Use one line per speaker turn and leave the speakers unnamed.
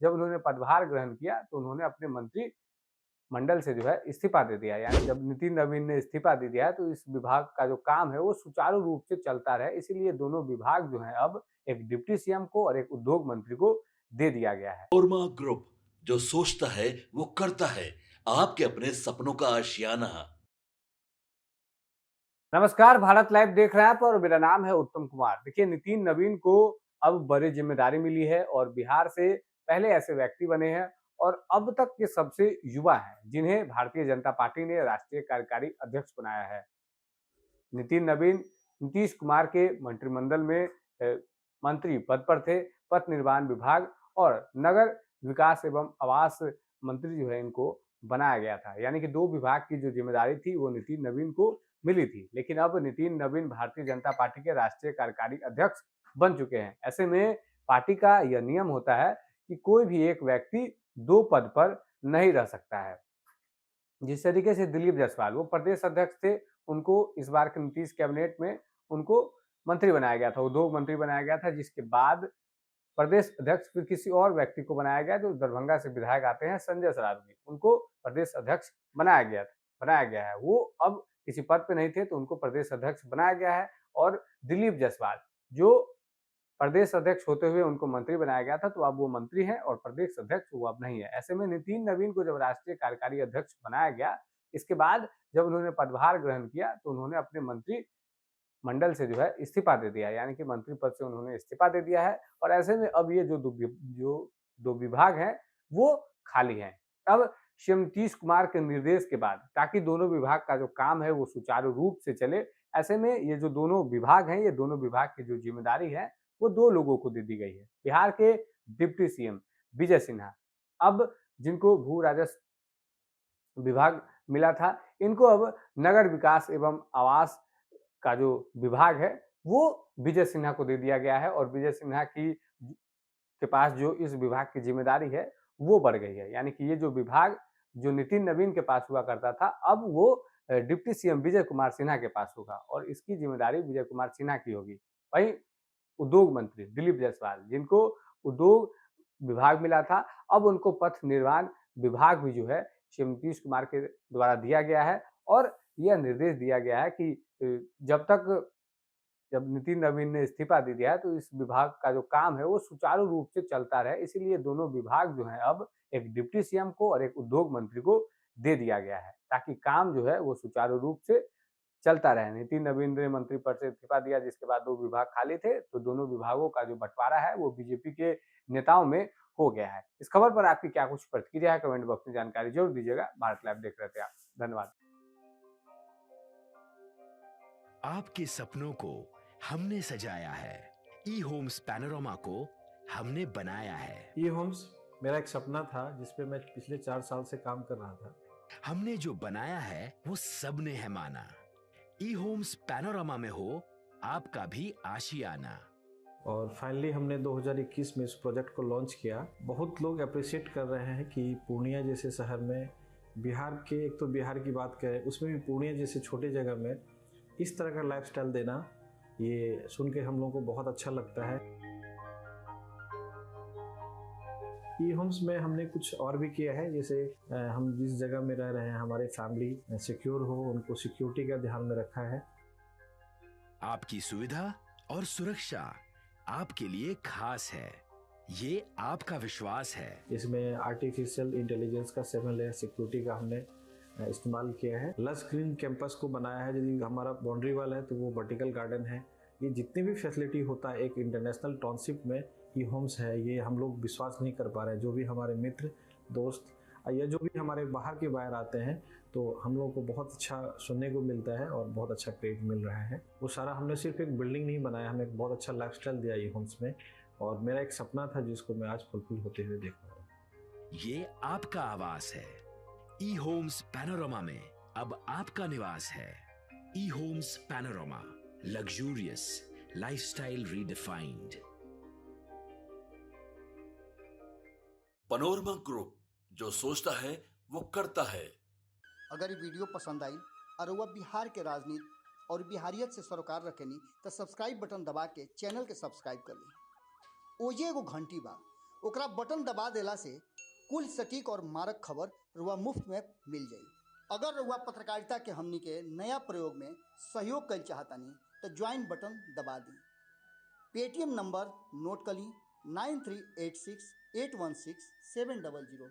जब उन्होंने पदभार ग्रहण किया तो उन्होंने अपने मंत्री मंडल से जो है इस्तीफा दे दिया। यानी जब नितिन नवीन ने इस्तीफा दे दिया है तो इस विभाग का जो काम है वो सुचारू रूप से चलता रहे, इसीलिए दोनों विभाग जो है अब एक डिप्टी सीएम को और एक उद्योग मंत्री को दे दिया गया है।
ओरमा ग्रुप, जो सोचता है वो करता है। आपके अपने सपनों का आशियाना।
नमस्कार, भारत लाइव देख रहे हैं आप और मेरा नाम है उत्तम कुमार। देखिए, नितिन नवीन को अब बड़ी जिम्मेदारी मिली है और बिहार से पहले ऐसे व्यक्ति बने हैं और अब तक के सबसे युवा हैं जिन्हें भारतीय जनता पार्टी ने राष्ट्रीय कार्यकारी अध्यक्ष बनाया है। नितिन नवीन नीतीश कुमार के मंत्रिमंडल में मंत्री पद पर थे। पथ निर्माण विभाग और नगर विकास एवं आवास मंत्री जो है इनको बनाया गया था। यानी कि दो विभाग की जो जिम्मेदारी थी वो नितिन नवीन को मिली थी, लेकिन अब नितिन नवीन भारतीय जनता पार्टी के राष्ट्रीय कार्यकारी अध्यक्ष बन चुके हैं। ऐसे में पार्टी का यह नियम होता है कि कोई भी एक व्यक्ति दो पद पर नहीं रह सकता है। जिस तरीके से दिलीप जायसवाल वो प्रदेश अध्यक्ष थे, उनको इस बार के नीतीश कैबिनेट में उनको मंत्री बनाया गया था, उद्योग मंत्री बनाया गया था, जिसके बाद प्रदेश अध्यक्ष फिर किसी और व्यक्ति को बनाया गया जो दरभंगा से विधायक आते हैं, संजय सरावगी, उनको प्रदेश अध्यक्ष बनाया गया है। वो अब किसी पद पे नहीं थे तो उनको प्रदेश अध्यक्ष बनाया गया है और दिलीप जायसवाल जो प्रदेश अध्यक्ष होते हुए उनको मंत्री बनाया गया था, तो अब वो मंत्री हैं और प्रदेश अध्यक्ष वो अब नहीं है। ऐसे में नितिन नवीन को जब राष्ट्रीय कार्यकारी अध्यक्ष बनाया गया, इसके बाद जब उन्होंने पदभार ग्रहण किया तो उन्होंने अपने मंत्री मंडल से जो है इस्तीफा दे दिया, यानी कि मंत्री पद से उन्होंने इस्तीफा दे दिया है और ऐसे में अब ये जो दो विभाग हैं वो खाली हैं। अब सीएम नीतीश कुमार के निर्देश के बाद ताकि दोनों विभाग का जो काम है वो सुचारू रूप से चले, ऐसे में ये जो दोनों विभाग हैं, ये दोनों विभाग की जो जिम्मेदारी है वो दो लोगों को दे दी गई है। बिहार के डिप्टी सीएम विजय सिन्हा, अब जिनको भू राजस्व विभाग मिला था, इनको अब नगर विकास एवं आवास का जो विभाग है वो विजय सिन्हा को दे दिया गया है और विजय सिन्हा की के पास जो इस विभाग की जिम्मेदारी है वो बढ़ गई है। यानी कि ये जो विभाग जो नितिन नवीन के पास हुआ करता था, अब वो डिप्टी सीएम विजय कुमार सिन्हा के पास होगा और इसकी जिम्मेदारी विजय कुमार सिन्हा की होगी। वहीं उद्योग मंत्री दिलीप जायसवाल, जिनको उद्योग विभाग मिला था, अब उनको पथ निर्माण विभाग भी जो है श्री नीतीश कुमार के द्वारा दिया गया है और यह निर्देश दिया गया है कि जब नितिन नवीन ने इस्तीफा दे दिया है तो इस विभाग का जो काम है वो सुचारू रूप से चलता रहे, इसीलिए दोनों विभाग जो है अब एक डिप्टी सीएम को और एक उद्योग मंत्री को दे दिया गया है ताकि काम जो है वो सुचारू रूप से चलता रहे। नितिन नवीन ने मंत्री पद से इस्तीफा दिया जिसके बाद दो विभाग खाली थे, तो दोनों विभागों का जो बंटवारा है वो बीजेपी के नेताओं में हो गया है। इस खबर पर आपकी क्या कुछ प्रतिक्रिया है, कमेंट बॉक्स में जानकारी जरूर दीजिएगा। भारत लाइव देख रहे थे आप, धन्यवाद।
आपके सपनों को हमने सजाया है। ई होम्स पैनोरमा को हमने बनाया है।
ई होम्स मेरा एक सपना था जिस पे मैं पिछले 4 साल से काम कर रहा था।
हमने जो बनाया है वो सबने है माना। ई होम्स पैनोरमा में हो आपका भी आशियाना।
और फाइनली हमने 2021 में इस प्रोजेक्ट को लॉन्च किया। बहुत लोग अप्रिशिएट कर रहे हैं कि पूर्णिया जैसे शहर में, बिहार के, एक तो बिहार की बात करें उसमें भी पूर्णिया जैसे छोटे जगह में इस तरह का लाइफस्टाइल देना, ये सुन के हम लोगों को बहुत अच्छा लगता है। ई होम्स में हमने कुछ और भी किया है, जैसे हम जिस जगह में रह रहे हैं हमारे फैमिली सिक्योर हो, उनको सिक्योरिटी का ध्यान में रखा है।
आपकी सुविधा और सुरक्षा आपके लिए खास है, ये आपका विश्वास है।
इसमें आर्टिफिशियल इंटेलिजेंस का 7 लेयर सिक्योरिटी का हमने इस्तेमाल किया है। लस ग्रीन कैंपस को बनाया है, यदि हमारा बाउंड्री वाल है तो वो वर्टिकल गार्डन है। ये जितनी भी फैसिलिटी होता है एक इंटरनेशनल टाउनशिप में ई होम्स है, ये हम लोग विश्वास नहीं कर पा रहे हैं। जो भी हमारे मित्र दोस्त या जो भी हमारे बाहर के बाहर आते हैं तो हम लोगों को बहुत अच्छा सुनने को मिलता है और बहुत अच्छा क्रेडिट मिल रहा है। वो सारा हमने सिर्फ एक बिल्डिंग नहीं बनाया, हमें एक बहुत अच्छा लाइफस्टाइल दिया ई होम्स में, और मेरा एक सपना था जिसको मैं आज फुलफिल होते हुए देख रहा हूँ।
ये आपका आवास है। ई होम्स पैनोरमा में अब आपका निवास है। E homes Panorama, luxurious lifestyle redefined.
Panorama group, जो सोचता है वो करता है।
अगर ये वीडियो पसंद आई और वह बिहार के राजनीति और बिहारियत से सरोकार रखेनी तो सब्सक्राइब बटन दबा के चैनल के सब्सक्राइब कर ली। ओजे एगो घंटी बा, ओकरा बटन दबा देला से कुल सटीक और मारक खबर रुआ मुफ्त में मिल जाई। अगर रुआ पत्रकारिता के हमनी के नया प्रयोग में सहयोग कर चाहतानी तो ज्वाइन बटन दबा दी। पेटीएम नंबर नोट कर ली 9386816700।